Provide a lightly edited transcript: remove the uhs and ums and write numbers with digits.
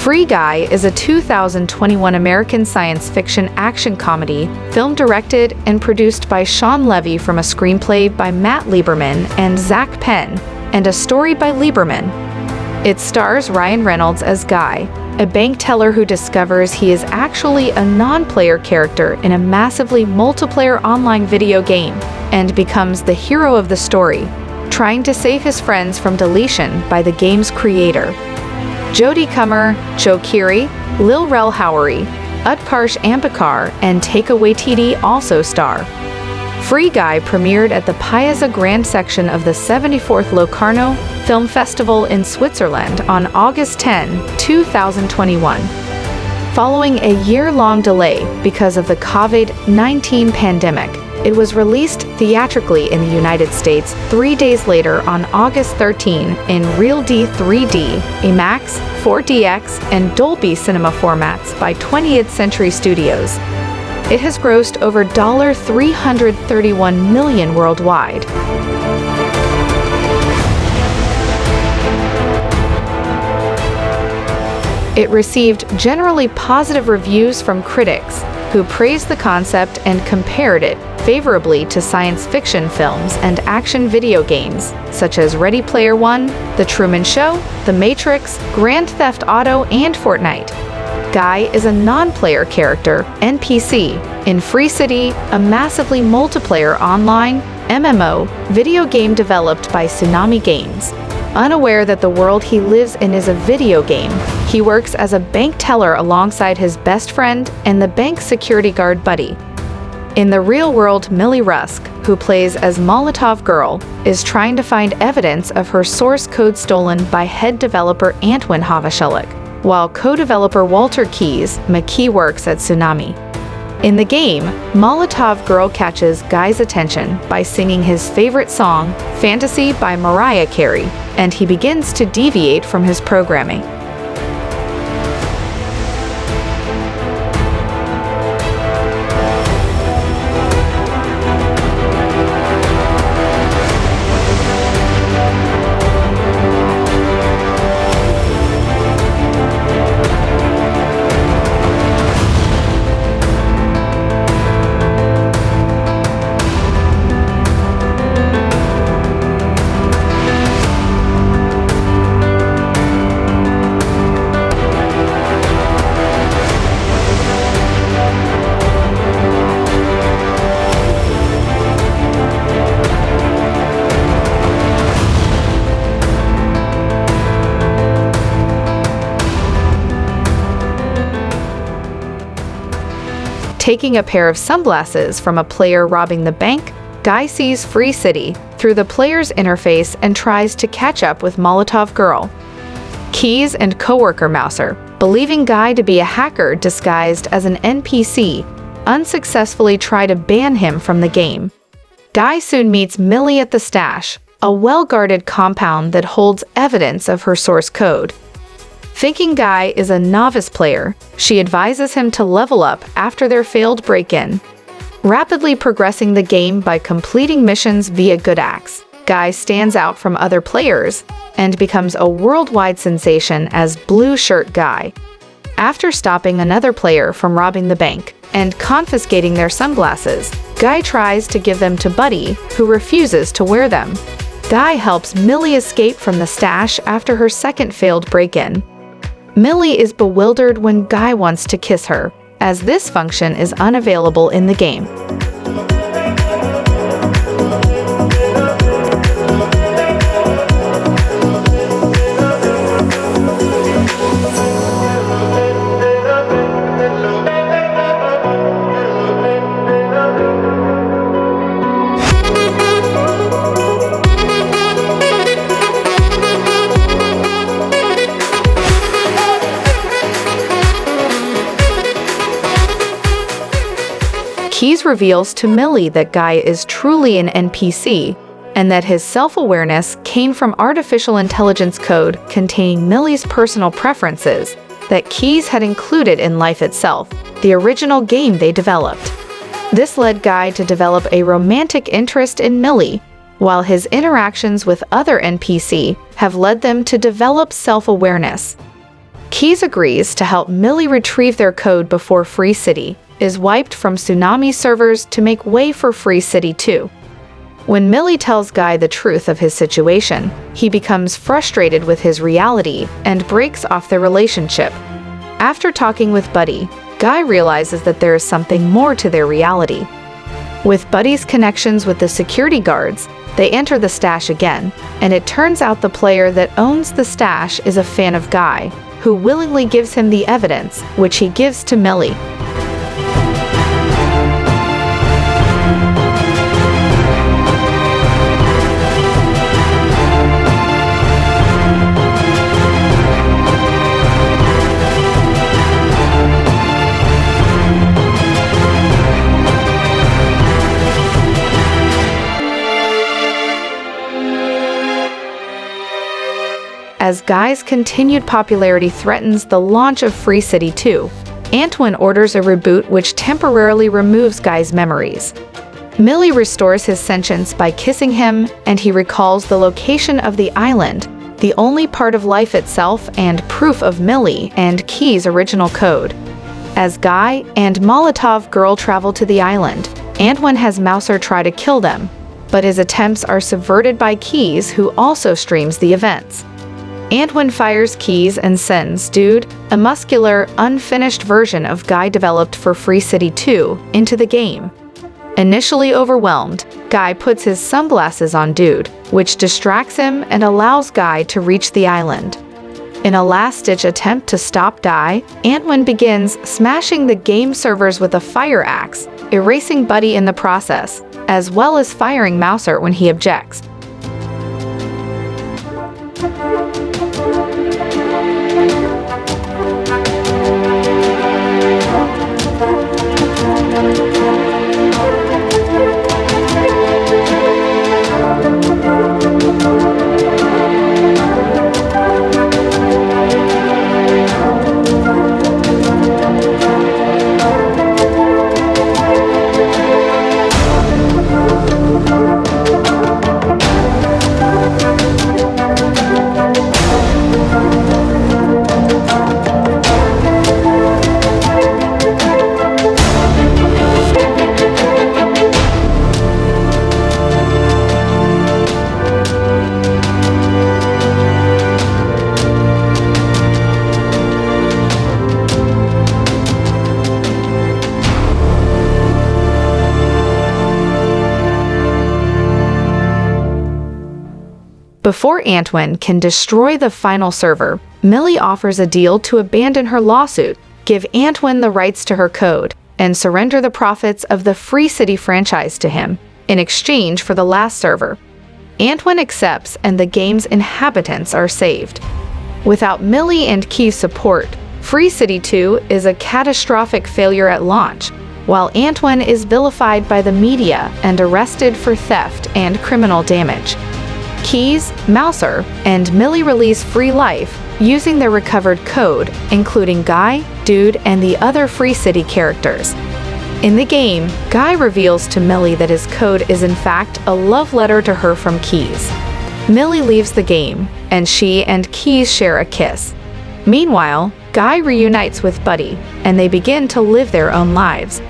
Free Guy is a 2021 American science fiction action comedy, film directed and produced by Shawn Levy from a screenplay by Matt Lieberman and Zach Penn, and a story by Lieberman. It stars Ryan Reynolds as Guy, a bank teller who discovers he is actually a non-player character in a massively multiplayer online video game, and becomes the hero of the story, trying to save his friends from deletion by the game's creator. Jodie Comer, Keery, Lil Rel Howery, Utkarsh Ambudkar, and Taika Waititi also star. Free Guy premiered at the Piazza Grande section of the 74th Locarno Film Festival in Switzerland on August 10, 2021. Following a year-long delay because of the COVID-19 pandemic, it was released theatrically in the United States 3 days later on August 13 in RealD 3D, IMAX, 4DX, and Dolby Cinema formats by 20th Century Studios. It has grossed over $331 million worldwide. It received generally positive reviews from critics, who praised the concept and compared it favorably to science fiction films and action video games, such as Ready Player One, The Truman Show, The Matrix, Grand Theft Auto, and Fortnite. Guy is a non-player character, NPC, in Free City, a massively multiplayer online MMO video game developed by Soonami Games. Unaware that the world he lives in is a video game, he works as a bank teller alongside his best friend and the bank security guard buddy. In the real world, Millie Rusk, who plays as Molotov Girl, is trying to find evidence of her source code stolen by head developer Antwin Havashelik, while co-developer Walter Keys McKee works at Soonami. In the game, Molotov Girl catches Guy's attention by singing his favorite song, Fantasy by Mariah Carey, and he begins to deviate from his programming. Taking a pair of sunglasses from a player robbing the bank, Guy sees Free City through the player's interface and tries to catch up with Molotov Girl. Keys and coworker Mouser, believing Guy to be a hacker disguised as an NPC, unsuccessfully try to ban him from the game. Guy soon meets Millie at the stash, a well-guarded compound that holds evidence of her source code. Thinking Guy is a novice player, she advises him to level up after their failed break-in. Rapidly progressing the game by completing missions via good acts, Guy stands out from other players and becomes a worldwide sensation as Blue Shirt Guy. After stopping another player from robbing the bank and confiscating their sunglasses, Guy tries to give them to Buddy, who refuses to wear them. Guy helps Millie escape from the stash after her second failed break-in. Millie is bewildered when Guy wants to kiss her, as this function is unavailable in the game. Keys reveals to Millie that Guy is truly an NPC, and that his self-awareness came from artificial intelligence code containing Millie's personal preferences that Keys had included in Life Itself, the original game they developed. This led Guy to develop a romantic interest in Millie, while his interactions with other NPC have led them to develop self-awareness. Keys agrees to help Millie retrieve their code before Free City is wiped from Soonami servers to make way for Free City 2. When Millie tells Guy the truth of his situation, he becomes frustrated with his reality and breaks off their relationship. After talking with Buddy, Guy realizes that there is something more to their reality. With Buddy's connections with the security guards, they enter the stash again, and it turns out the player that owns the stash is a fan of Guy, who willingly gives him the evidence, which he gives to Millie. As Guy's continued popularity threatens the launch of Free City 2, Antoine orders a reboot which temporarily removes Guy's memories. Millie restores his sentience by kissing him, and he recalls the location of the island, the only part of life itself and proof of Millie and Key's original code. As Guy and Molotov Girl travel to the island, Antoine has Mouser try to kill them, but his attempts are subverted by Keys, who also streams the events. Antoine fires Keys and sends Dude, a muscular, unfinished version of Guy developed for Free City 2, into the game. Initially overwhelmed, Guy puts his sunglasses on Dude, which distracts him and allows Guy to reach the island. In a last-ditch attempt to stop Guy, Antoine begins smashing the game servers with a fire axe, erasing Buddy in the process, as well as firing Mouser when he objects. Before Antoine can destroy the final server, Millie offers a deal to abandon her lawsuit, give Antoine the rights to her code, and surrender the profits of the Free City franchise to him, in exchange for the last server. Antoine accepts, and the game's inhabitants are saved. Without Millie and Key's support, Free City 2 is a catastrophic failure at launch, while Antoine is vilified by the media and arrested for theft and criminal damage. Keys, Mouser, and Millie release Free Life using their recovered code, including Guy, Dude, and the other Free City characters. In the game, Guy reveals to Millie that his code is in fact a love letter to her from Keys. Millie leaves the game, and she and Keys share a kiss. Meanwhile, Guy reunites with Buddy, and they begin to live their own lives.